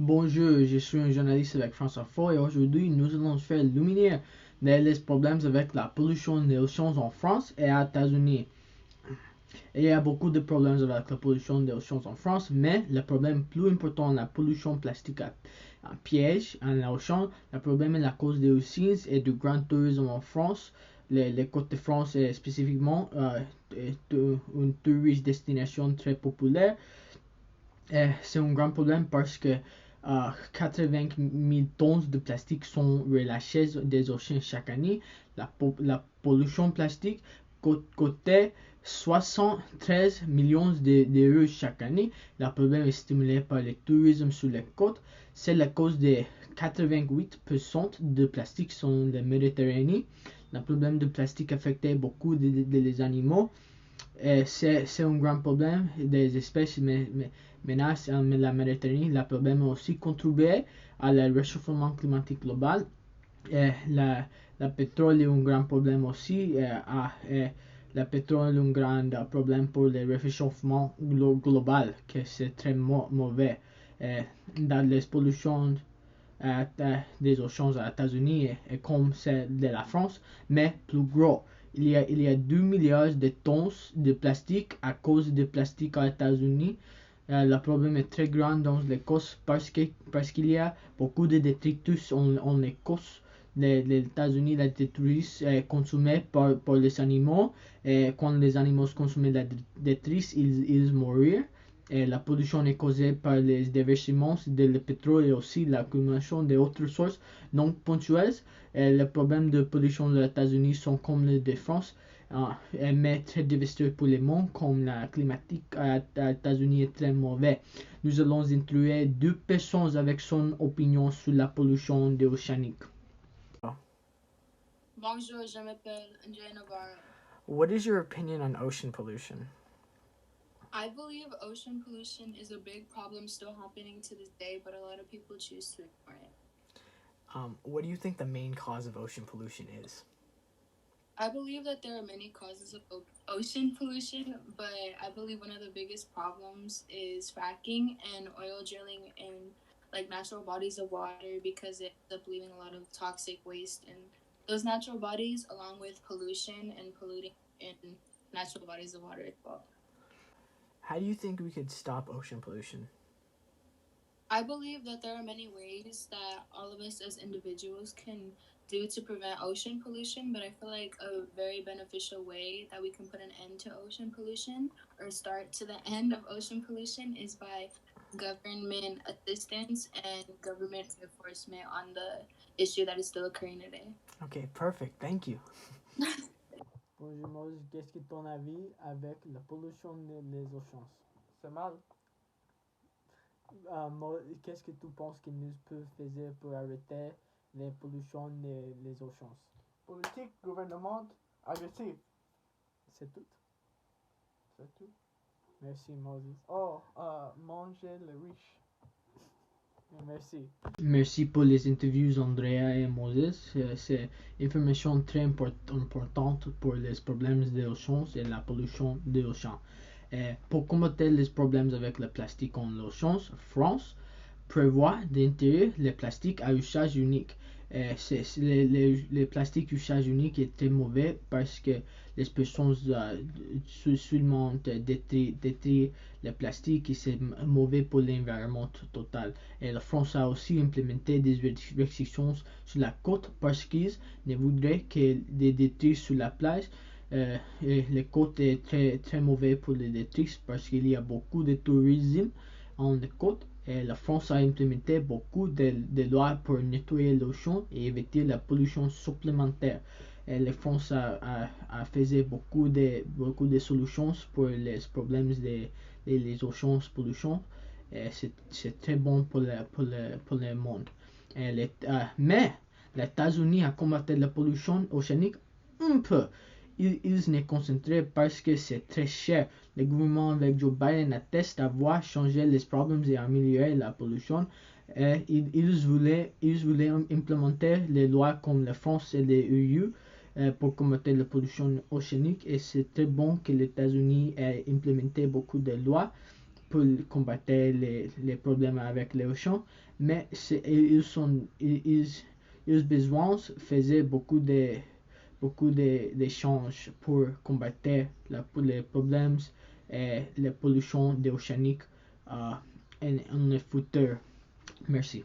Bonjour, je suis un journaliste avec France Info et aujourd'hui nous allons faire la lumière les problèmes avec la pollution des océans en France et aux États-Unis. Il y a beaucoup de problèmes avec la pollution des océans en France, mais le problème plus important est la pollution plastique un piège en océan. Le problème est la cause des usines et du grand tourisme en France. Les côtes de France est spécifiquement une touriste destination très populaire. C'est un grand problème parce que 80 000 tonnes de plastique sont relâchées des océans chaque année. La pollution plastique coûtait 73 millions d'euros chaque année. Le problème est stimulé par le tourisme sur les côtes. C'est la cause de 88% de plastique sur la Méditerranée. Le problème de plastique affectait beaucoup des animaux. C'est un grand problème des espèces menacent la Méditerranée. Le problème est aussi contribué à le réchauffement climatique global. Le pétrole est un grand problème aussi. Le pétrole est un grand problème pour le réchauffement global, que c'est très mauvais. Dans les pollutions des océans aux États-Unis et comme c'est de la France, mais plus gros. Il y a 2 milliards de tonnes de plastique à cause de plastique aux États-Unis. Le problème est très grand dans l'Écosse parce qu'il y a beaucoup de détritus en Écosse. Les États-Unis, la détritus est consommée par les animaux et quand les animaux consomment la détritus, ils mourent. Et la pollution est causée par les déversements de pétrole et aussi l'accumulation d'autres sources non ponctuelles. Et les problèmes de pollution des États-Unis sont comme les de France, mais très dévastateurs pour le monde, comme la climatique aux États-Unis est très mauvais. Nous allons interviewer deux personnes avec son opinion sur la pollution des océaniques. Bonjour, je m'appelle Andrea Navarro. What is your opinion on ocean pollution? I believe ocean pollution is a big problem still happening to this day, but a lot of people choose to ignore it. What do you think the main cause of ocean pollution is? I believe that there are many causes of ocean pollution, but I believe one of the biggest problems is fracking and oil drilling in like natural bodies of water because it ends up leaving a lot of toxic waste in those natural bodies, along with pollution and polluting in natural bodies of water as well. How do you think we could stop ocean pollution? I believe that there are many ways that all of us as individuals can do to prevent ocean pollution, but I feel like a very beneficial way that we can put an end to ocean pollution or start to the end of ocean pollution is by government assistance and government enforcement on the issue that is still occurring today. Okay, perfect. Thank you. Bonjour Moses, qu'est-ce que ton avis avec la pollution des océans? C'est mal. Qu'est-ce que tu penses que nous pouvons faire pour arrêter la pollution des océans? Politique, gouvernement, agressif. C'est tout. C'est tout. Merci Moses. Oh, manger les riches. Merci. Merci pour les interviews Andrea et Moses. C'est une information très importante pour les problèmes des océans et la pollution des océans. Pour combattre les problèmes avec le plastique en océans, France prévoit d'interdire les plastiques à usage unique. Les plastiques à usage unique est très mauvais parce que les personnes seulement détruisent le plastique et c'est mauvais pour l'environnement total. Et la France a aussi implémenté des restrictions sur la côte parce qu'ils ne voudraient que des détruits sur la plage. Et les côtes est très mauvais pour les détruits parce qu'il y a beaucoup de tourisme en côte. Et la France a implémenté beaucoup de lois pour nettoyer l'océan et éviter la pollution supplémentaire. Et la France a fait beaucoup de solutions pour les problèmes des océans pollution. C'est très bon pour le monde. Mais les États-Unis a combattu la pollution océanique un peu. Ils ne concentrent parce que c'est très cher. Le gouvernement avec Joe Biden atteste avoir changé les problèmes et améliorer la pollution. Ils voulaient implémenter les lois comme la France et les EU pour combattre la pollution océanique et c'est très bon que les États-Unis aient implémenté beaucoup de lois pour combattre les problèmes avec les océans, mais ils besoin faisaient beaucoup d'échanges pour combattre les problèmes et la pollution océanique en le futur. Merci.